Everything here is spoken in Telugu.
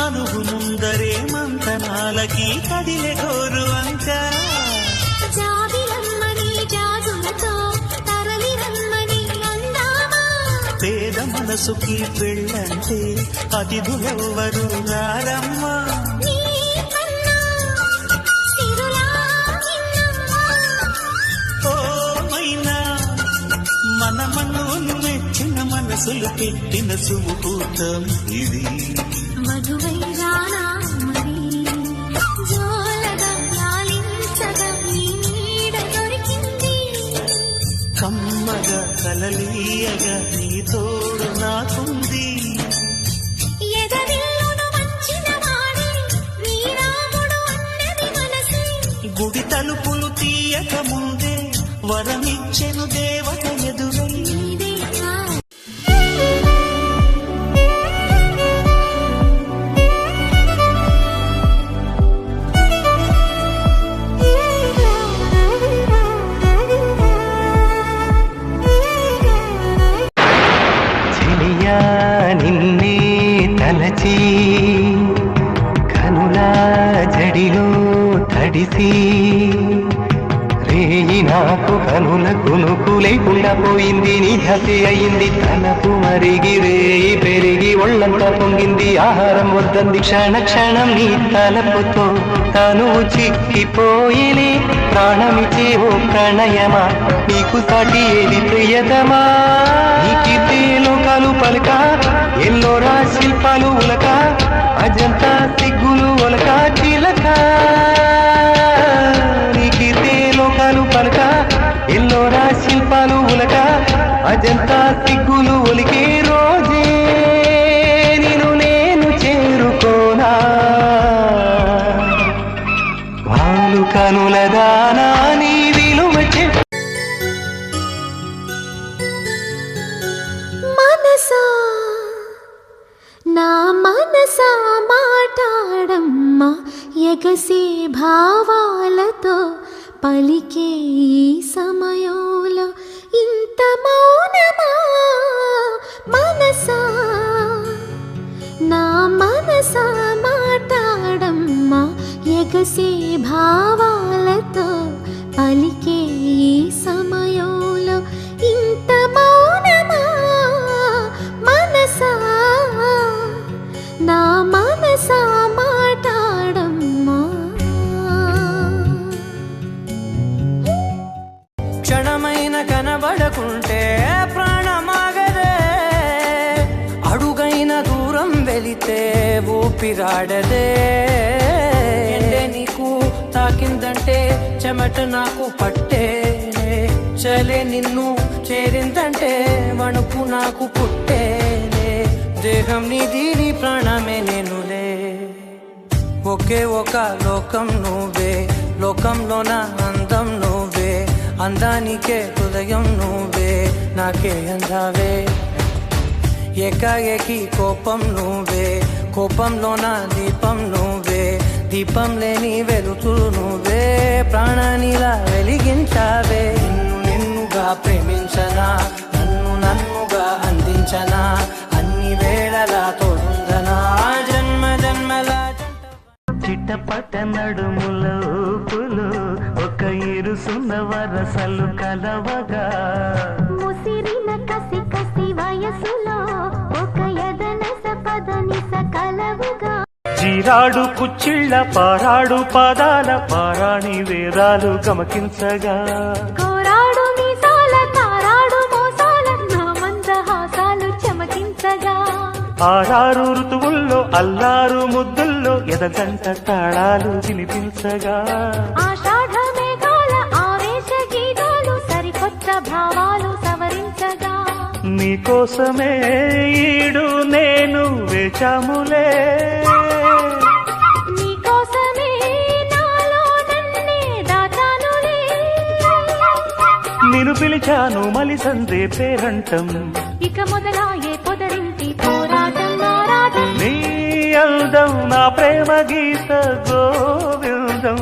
మనువు ముందరే మంతనాలకి కదిలే గోరు అంక జాబిలమ్మని జాజులతో తరలి రమ్మని అందామా పేద మనసుకి పెళ్ళంటే అతిథులెవ్వరు రారమ్మా మనమను మెచ్చిన మనసులు పెట్టిన సుముహూర్తం ఇది మధువై రానా మరి జోలగా లాలించగా నీ నీడ దొరికింది కమ్మగా కలలీయగా నీ తోడు నాకుంది ఎదరిల్లును వంచిన వాడే నీ రాముడు అన్నది మనసే గుడి తలుపులు తీయక ముందే వరమిచ్చెను దేవత ఎదురై చెలియా నిన్నే తలచి కనులా జడిలో తడిసి రేయి నాకు కనుల కునుకు లేకుండా పోయింది నీ హసి అయింది తలపు మరిగి రేయి పెరిగి ఒళ్ళంతా పొంగింది ఆహారం వద్దంది క్షణ క్షణం నీ తలపుతో తను చిక్కిపోయిని ప్రాణమిచే ఓ ప్రణయమా నీకు సాటి ఏది ప్రియతమా నీకిదే లోకాలు పలక ఎల్లోరా శిల్పాలు ఉలక అజంతా సిగ్గులు ఒలక చిలక నీకిదే లోకాలు పలక ఎల్లోరా శిల్పాలు ఉలక అజంతా సిగ్గులు ఒలికే రోజే నిన్ను నేను చేరుకోనా వాళ్ళు కనుల దానా నీ విలువ మనసా నా మనసా మాటాడమ్మా ఎగసే భావాలతో పలికే ఈ సమయంలో ఇంత మౌనమా మనసా నా మనసా మాటాడమ్మా ఎగసే భావాలతో పలికే ఈ సమయంలో ఇంత మౌనమా మనసా నా మనసా మాటాడమ్మా క్షణమైన కనబడకుంటే ప్రాణమాగదే అడుగైన దూరం వెళితే ఊపిరాడదే ఎండే నీకు తాకిందంటే చెమట నాకు పట్టే చలే నిన్ను చేరిందంటే వణుకు నాకు పుట్టేనే దేహం నీది నీ ప్రాణమే నేనులే ఒకే ఒక లోకం నువ్వే లోకంలోన అందం నువ్వే అందానికే హృదయం నువ్వే నాకే అందావే ఏకాఏకి కోపం నువ్వే కోపంలోన దీపం నువ్వే దీపం లేని వెలుతురు నువ్వే ప్రాణానిలా వెలిగించావే నిన్ను నిన్నుగా ప్రేమించనా నన్ను నన్నుగా అందించనా అన్ని వేళలా తోడుందనా జన్మ జన్మల చిట్టపట్ట నడుముల ఊపులు ఒక ఇరుసున్న వరసలు కలవగా ముసిరిన కసి కసి వయసులో ఒక ఎదనస పదనిస కలవుగా చీరాడు కుచ్చిళ్ళ పారాడు పాదాల పారాణి వేదాలు గమకించగా కోరాడు మీసాల తారాడు మోసాల నా మందహాసాలు చమకించగా ఆరారు ఋతువుల్లో అల్లారు ముద్దుల్లో ఎదగంట తాళాలు వినిపించగా ఆషాఢ మేఘాల ఆవేశ గీతాలు సరికొత్త భావాలు సవరించగా నీకోసమే ఈడు నేను వేచాములే నీకోసమే నాలో నన్నే దాచానులే నిన్ను పిలిచాను మలి సందే పేరంటం ఇక మొదలాయే పొదరింటి పోరాటం నారాటం నీ అందం నా ప్రేమ గీత గోవిందం